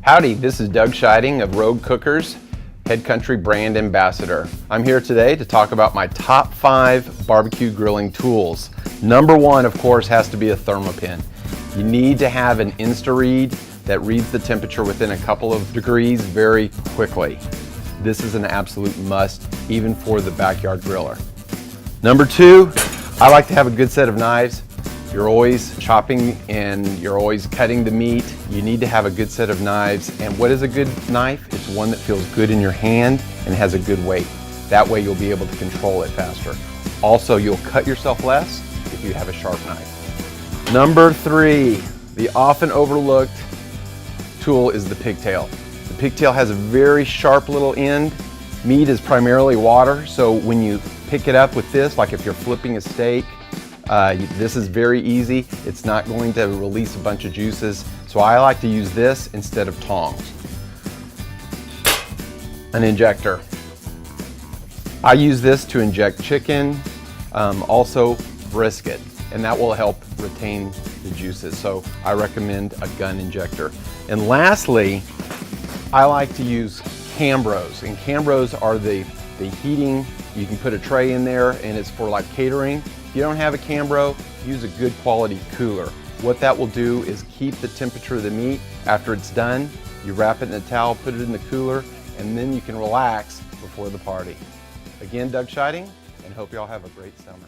Howdy, this is Doug Scheiding of Rogue Cookers, Head Country Brand Ambassador. I'm here today to talk about my top 5 barbecue grilling tools. Number 1, of course, has to be a Thermapen. You need to have an Insta-read that reads the temperature within a couple of degrees very quickly. This is an absolute must, even for the backyard griller. Number 2, I like to have a good set of knives. You're always chopping and you're always cutting the meat. You need to have a good set of knives. And what is a good knife? It's one that feels good in your hand and has a good weight. That way you'll be able to control it faster. Also, you'll cut yourself less if you have a sharp knife. Number 3, the often overlooked tool is the pigtail. The pigtail has a very sharp little end. Meat is primarily water, so when you pick it up with this, like if you're flipping a steak, this is very easy. It's not going to release a bunch of juices, so I like to use this instead of tongs. An injector. I use this to inject chicken, also brisket, and that will help retain the juices, so I recommend a gun injector. And lastly, I like to use Cambros, and Cambros are the heating. You can put a tray in there and it's for like catering. If you don't have a Cambro, use a good quality cooler. What that will do is keep the temperature of the meat. After it's done, you wrap it in a towel, put it in the cooler, and then you can relax before the party. Again, Doug Scheiding, and hope you all have a great summer.